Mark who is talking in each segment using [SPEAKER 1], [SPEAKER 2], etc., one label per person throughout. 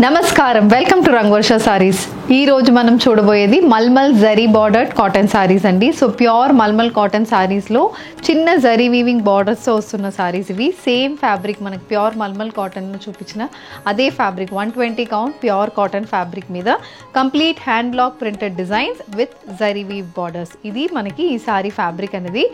[SPEAKER 1] నమస్కారం welcome to Rangavarsha saris. ఈ రోజు మనం చూడబోయేది మల్మల్ జరీ బార్డర్డ్ కాటన్ సారీస్ అండి. So pure mulmul cotton saris లో చిన్న జరీ వీవింగ్ బార్డర్స్ తో వస్తున్న సారీస్ ఇవి. సేమ్ ఫ్యాబ్రిక్ మనకి ప్యూర్ మల్మల్ కాటన్ లో చూపించిన అదే fabric 120 count pure cotton fabric మీద complete hand block printed designs with zari weave borders. ఇది మనకి ఈ సారీ ఫ్యాబ్రిక్ అనేది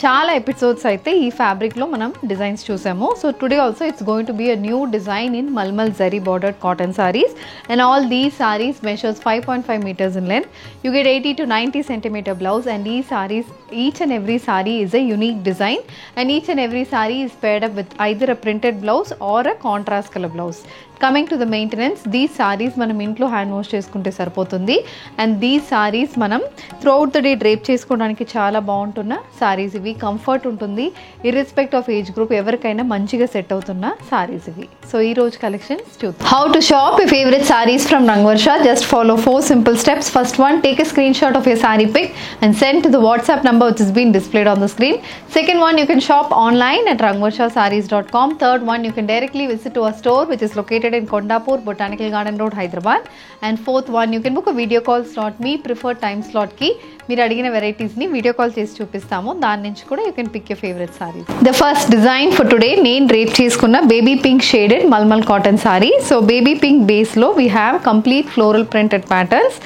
[SPEAKER 1] చాలా ఎపిసోడ్స్ అయితే ఈ ఫ్యాబ్రిక్ లో మనం డిజైన్స్ చూసాము. So today also it's going to be a new design in Malmal Zari bordered cotton sarees, and all these sarees measures 5.5 meters in length. You get 80 to 90 centimeter blouse, and these sarees, each and every saree is a unique design, and each and every saree is paired up with either a printed blouse or a contrast color blouse. Coming to the maintenance, these sarees మనం ఇంట్లో hand wash చేసుకుంటే సరిపోతుంది. And these saris మనం throughout the day drape చేసుకోవడానికి చాలా బాగుంటున్న సారీస్ ఇవి. Comfort ఉంటుంది, ఇర్రెస్పెక్ట్ of age group ఎవరికైనా మంచిగా సెట్ అవుతున్న సారీస్ ఇవి. సో ఈ రోజు కలెక్షన్స్ చూద్దాం. How to shop your favorite sarees from Rangvarsha? Just follow 4 simple steps. First one, take a screenshot of your saree pic and send to the WhatsApp number which is being displayed on the screen. Second one, you can shop online at rangvarshasarees.com. Third one, you can directly visit to our store which is located in Kondapur, Botanical Garden Road, Hyderabad. And fourth one, you can book a video call slot. Me preferred time slot కి మీరు అడిగిన varieties ని video call చేసి చూపిస్తాము. దాని నుంచి కూడా you can pick your favourite saris. The first design for today నేను డ్రేప్ చేసుకున్న baby pink shaded mulmul cotton sorry. So baby pink base లో we have complete floral printed patterns.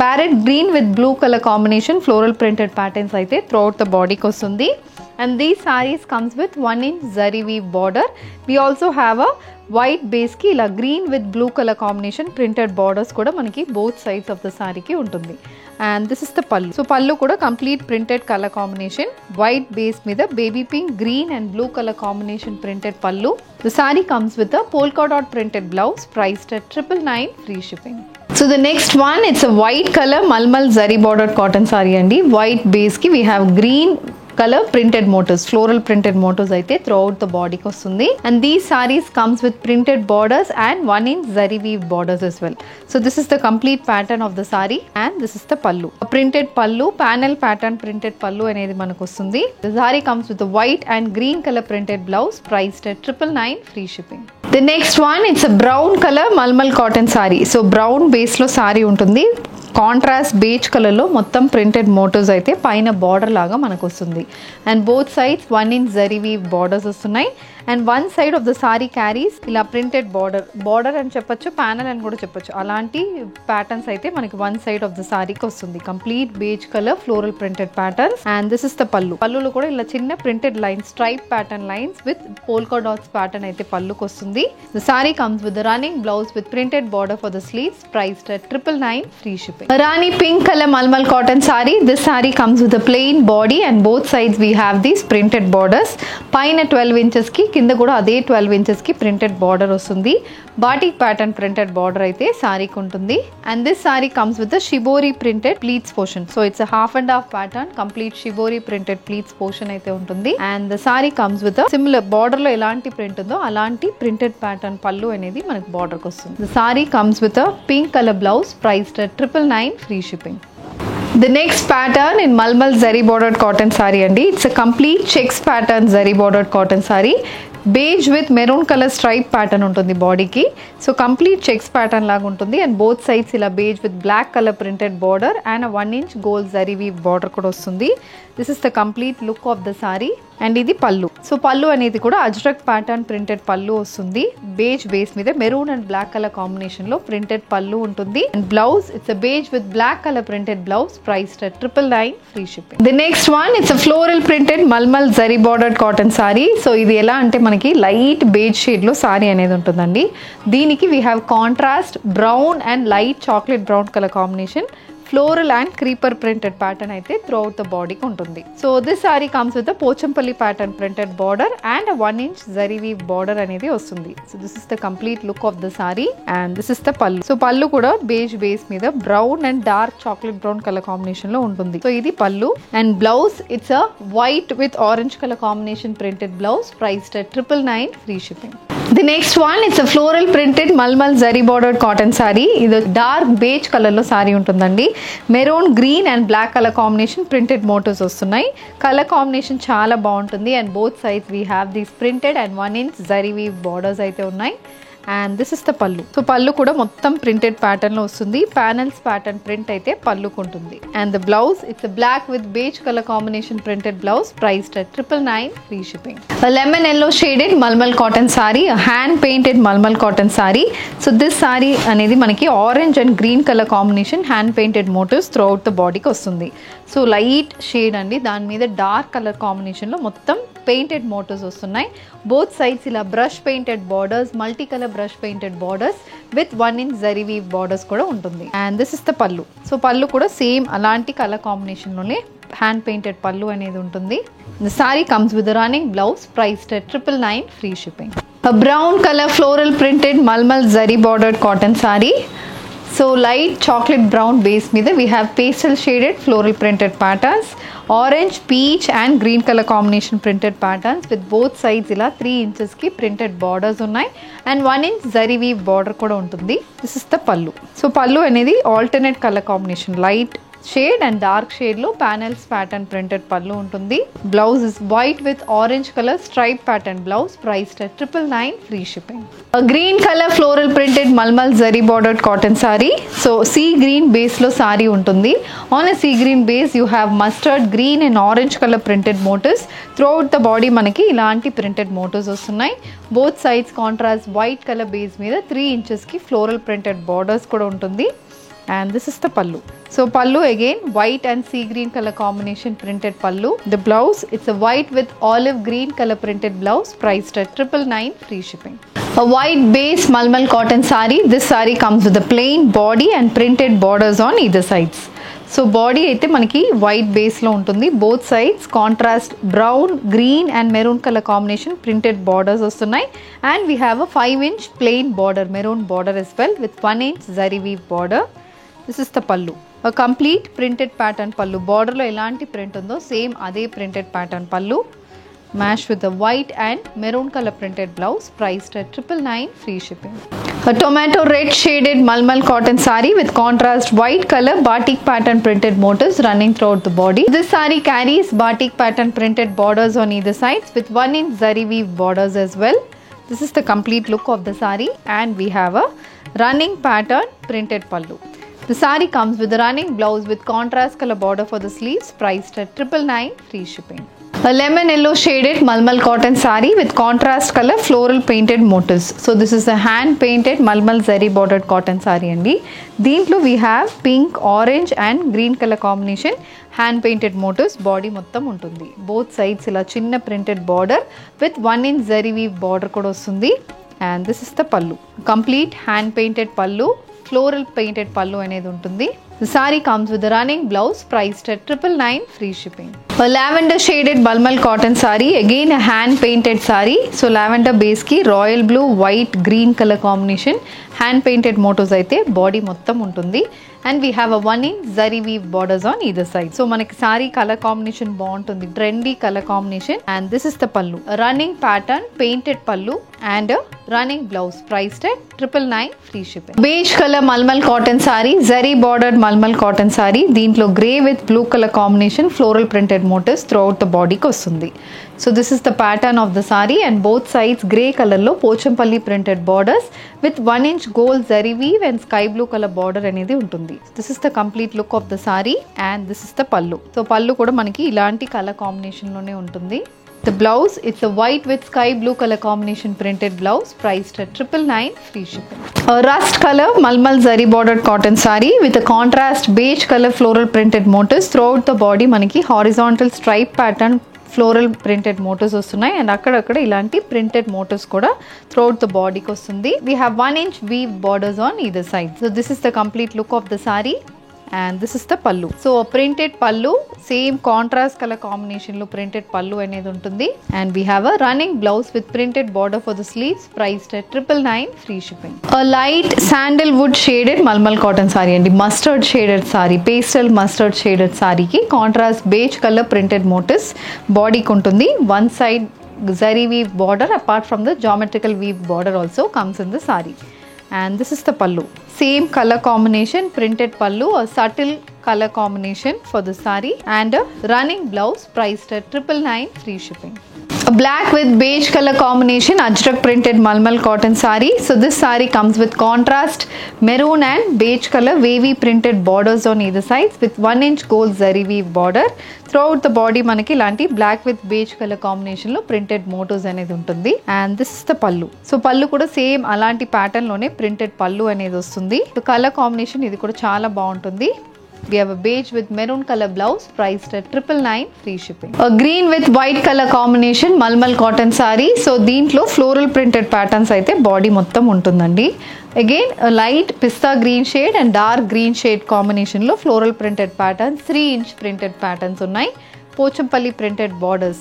[SPEAKER 1] Parrot green with blue colour combination floral printed patterns అయితే throughout the బాడీకి వస్తుంది. And these sarees comes with 1 inch zari weave border. We also have a white base ki ila green with blue color combination printed borders kuda manaki both sides of the saree ki untundi. And this is the pallu. So pallu kuda complete printed color combination, white base meeda baby pink, green and blue color combination printed pallu. The saree comes with a polka dot printed blouse priced at 999 free shipping. So the next one, it's a white color Malmal Zari bordered cotton saree andi. White base ki we have green color printed motifs, floral printed motifs అయితే throughout the body కి వస్తుంది. And these sarees comes with printed borders and 1 inch zari weave borders as well. So this is the complete pattern of the saree and this is the pallu. A printed pallu, panel pattern printed pallu అనేది మనకు వస్తుంది. The saree comes with a white and green color printed blouse priced at 999 free shipping. The next one, it's a brown color Malmal cotton saree. So brown base లో saree ఉంటుంది. Contrast beige కలర్లో మొత్తం printed motifs అయితే పైన border లాగా మనకు వస్తుంది. And both sides 1 inch zari weave borders వస్తున్నాయి. And one side of the sari carries ఇలా ప్రింటెడ్ బార్డర్ అని చెప్పొచ్చు, ప్యానల్ అని కూడా చెప్పొచ్చు. అలాంటి ప్యాటర్న్స్ అయితే మనకి వన్ సైడ్ ఆఫ్ ద సారీకి వస్తుంది. Complete beige colour floral printed patterns. And this is the పల్లు. పల్లులో కూడా ఇలా చిన్న printed lines, stripe pattern lines with polka dots pattern అయితే పల్లుకి వస్తుంది. The saree comes with running blouse with printed border for the sleeves priced at 999 free shipping. Rani pink color Malmal cotton saree. This saree comes with a plain body and both sides we have these printed borders. పైన 12 inches కి కింద కూడా అదే 12 inches కి printed border వస్తుంది. Batik pattern printed border అయితే సారీకి ఉంటుంది. And this saree comes with shibori printed pleats portion. So it's half and half pattern, complete shibori printed pleats portion అయితే ఉంటుంది. And the saree comes with similar border లో ఎలాంటి print ఉందో అలాంటి ప్రింటెడ్ ప్యాటర్న్ పల్లు అనేది మనకు బార్డర్ కి వస్తుంది. The saree comes with pink colour blouse priced at 999 free shipping. The next pattern in Malmal Zari bordered cotton saree andi. It's a complete checks pattern Zari bordered cotton saree. Beige with maroon colour stripe pattern ఉంటుంది బాడీకి. So complete checks pattern లాగా ఉంటుంది. And both sides ఇలా beige with black colour printed border and 1 inch gold zari weave border కూడా వస్తుంది. This is the complete look of the saree. And ఇది pallu. So పల్లు అనేది కూడా అజ్రక్ ప్యాటర్న్ ప్రింటెడ్ పల్లు వస్తుంది. బేజ్ బేస్ మీద maroon and black colour combination లో ప్రింటెడ్ పల్లు ఉంటుంది. And blouse it's a beige with black colour printed blouse priced at 999 free shipping. The next one, it's a floral printed Malmal Zari bordered cotton saree. So ఇది ఎలా అంటే మనకి light beige shade లో సారీ అనేది ఉంటుందండి. దీనికి we have contrast brown and light chocolate brown colour combination floral and creeper printed pattern అయితే throughout the బాడీకి ఉంటుంది. So this saree comes with Pochampalli pattern printed border and 1 inch zari weave border అనేది వస్తుంది. So this is the complete look of the saree and this is the pallu. So పల్లు కూడా beige base మీద brown and dark chocolate brown colour combination లో ఉంటుంది. So ఇది పల్లు. And blouse it's a white with orange colour combination printed blouse priced at 999 free shipping. The next one, it's a floral printed Malmal Zari bordered cotton saree. ఇది dark beige colour లో సారీ ఉంటుందండి. Maroon green and black colour combination printed motifs వస్తున్నాయి. Colour combination చాలా బాగుంటుంది. And both sides we have these printed and 1 inch zari weave borders అయితే ఉన్నాయి. And this is the pallu. So pallu కూడా మొత్తం ప్రింటెడ్ ప్యాటర్న్ లో వస్తుంది. ప్యానల్స్ ప్యాటర్న్ ప్రింట్ అయితే పళ్ళుకు ఉంటుంది. And the blouse it's black with beige colour combination printed blouse, priced at 999 free shipping. Lemon yellow shaded mulmul cotton saree, hand painted mulmul cotton sorry. So this saree అనేది మనకి orange and green colour combination hand painted motifs throughout the బాడీకి వస్తుంది. So light shade అండి, దాని మీద dark colour కాంబినేషన్లో మొత్తం painted motifs వస్తున్నాయి. బోత్ సైడ్స్ ఇలా brush painted borders, multi colour brush painted borders with 1 inch zari weave borders కూడా ఉంటుంది. And this is the pallu. So pallu కూడా సేమ్ అలాంటి కలర్ కాంబినేషన్లోనే హ్యాండ్ పెయింటెడ్ పళ్ళు అనేది ఉంటుంది. The saree comes with running blouse, priced at 999 free shipping. Brown colour floral printed mulmul zari bordered cotton saree. So light chocolate brown base మీద we have pastel shaded floral printed patterns, orange, peach and green color combination printed patterns with both sides ఇలా 3 inches కి printed borders ఉన్నాయి and 1 inch zari weave border కూడా ఉంటుంది. This is the pallu. So pallu అనేది alternate color combination, light shade and dark shade లో panels pattern printed pallu ఉంటుంది. Blouse is white with orange colour stripe pattern blouse, priced at 999 free shipping. Green colour floral printed mulmul zari bordered cotton sorry. So sea green base లో సారీ ఉంటుంది. On a sea green base you have mustard green and orange colour printed motifs throughout the body. మనకి ఇలాంటి printed motifs వస్తున్నాయి. Both sides contrast white colour base మీద 3 inches కి floral printed borders కూడా ఉంటుంది. And this is the pallu. So pallu again white and sea green color combination printed pallu. The blouse, it's a white with olive green color printed blouse, priced at 999 free shipping. A white base malmal cotton saree. This saree comes with a plain body and printed borders on either sides. So body అయితే మనకి white బేస్లో ఉంటుంది. Both sides contrast brown, green and maroon colour combination printed borders వస్తున్నాయి. And we have a 5 inch plain border, maroon border as well with 1 inch zari weave border. This is the pallu, complete printed pattern pallu. బార్డర్లో ఎలాంటి print ఉందో same అదే printed pattern pallu, match with the white and maroon colour printed blouse, priced at 999 free shipping. Tomato red shaded malmal cotton saree with contrast white color batik pattern printed motifs running throughout the body. This saree carries batik pattern printed borders on either sides with 1 inch zari weave borders as well. This is the complete look of the saree and we have a running pattern printed pallu. The saree comes with a running blouse with contrast color border for the sleeves, priced at 999 free shipping. A lemon yellow shaded malmal cotton saree with contrast color floral painted motifs. So this is a hand painted malmal zari bordered cotton saree andi. Deentlo we have pink, orange and green color combination hand painted motifs. Body mottam untundi. Both sides ila chinna printed border with 1 inch zari weave border kuda vastundi. And this is the pallu, complete hand painted pallu, floral painted pallu అనేది ఉంటుంది. The saree comes with a running blouse, priced at 999 free shipping. A lavender shaded malmal cotton saree, again a hand painted saree. So lavender base ki royal blue, white, green color combination hand painted motifs అయితే body మొత్తం ఉంటుంది. And we have a 1 inch zari weave borders on either side. So మనకి saree color combination బాగుంటుంది, trendy color combination. And this is the pallu, a running pattern painted pallu and a running blouse, priced at 999 free shipping. Beige color malmal cotton saree, zari bordered malmal cotton saree. దీంట్లో grey with blue color combination floral printed motifs throughout the body కి వస్తుంది. So this is the pattern of the saree and both sides grey color లో Pochampally printed borders with 1 inch gold zari weave and sky blue color border అనేది ఉంటుంది. This is the complete look of the saree and this is the pallu. So pallu కూడా మనకి ఇలాంటి colour combination లోనే ఉంటుంది. The blouse, it's a white with sky blue color combination printed blouse, priced at 999 free shipping. A rust color malmal zari bordered cotton saree with a contrast beige color floral printed motifs throughout the body. మనకి horizontal stripe pattern floral printed motifs వస్తున్నాయి and అక్కడక్కడ ఇలాంటి printed motifs కూడా throughout the బాడీకి వస్తుంది. We have 1 inch weave borders on either side. So this is the complete look of the saree and this is the pallu. So a printed pallu, same contrast color combination lo printed pallu అనేది ఉంటుంది. And we have a running blouse with printed border for the sleeves, priced at 999 free shipping. A light sandalwood shaded malmal cotton saree and mustard shaded saree, pastel mustard shaded saree ki contrast beige color printed motifs body కి ఉంటుంది. One side zari weave border apart from the geometrical weave border also comes in the saree. And this is the pallu, same color combination printed pallu, a subtle color combination for the saree and a running blouse, priced at 999 free shipping. A black with beige color combination ajrak printed malmal cotton saree. So this saree comes with contrast maroon and beige color wavy printed borders on either sides with 1 inch gold zari weave border. Throughout the body మనకి ఇలాంటి black with beige color combination లో printed mottos అనేది ఉంటుంది. And this is the pallu. So pallu కూడా same అలాంటి pattern లోనే printed pallu అనేది వస్తుంది. కలర్ కాంబినేషన్ ఇది కూడా చాలా బాగుంటుంది. We have a beige with maroon color blouse priced at 999 free shipping. A green with white color combination malmal cotton saree. So దీంట్లో floral printed patterns అయితే బాడీ మొత్తం ఉంటుందండి. Again a light pista green shade and dark green shade combination లో floral printed patterns 3 inch printed patterns ఉన్నాయి. Pochampalli printed borders,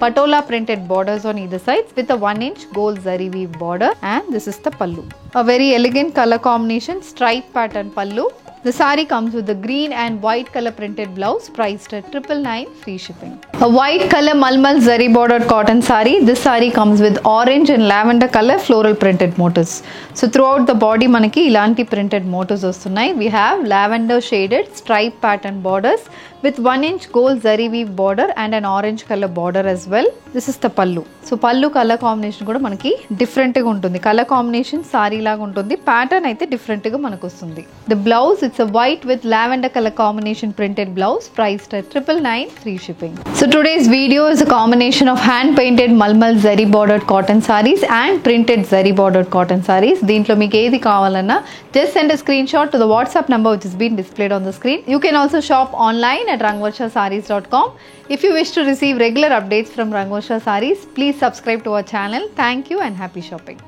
[SPEAKER 1] patola printed borders on either sides with a 1 inch gold zari weave border, and this is the pallu. A very elegant color combination stripe pattern pallu. The saree comes with the green and white color printed blouse priced at 999 free shipping. A white color malmal zari bordered cotton saree. This saree comes with orange and lavender color floral printed motifs. So throughout the body manaki ilanti printed motifs vastunnai. We have lavender shaded stripe pattern borders with 1 inch gold zari weave border and an orange color border as well. This is the pallu. So pallu color combination kuda manaki different ga untundi. Color combination saree laga untundi. Pattern aithe different ga manaku vastundi. The blouse, it's a white with lavender color combination printed blouse priced at 999 free shipping. So today's video is a combination of hand painted malmal zari bordered cotton sarees and printed zari bordered cotton sarees. Deentlo meeku edi kavalana just send a screenshot to the WhatsApp number which is being displayed on the screen. You can also shop online at rangvarshasarees.com. If you wish to receive regular updates from Rangvarsha Sarees, please subscribe to our channel. Thank you and happy shopping.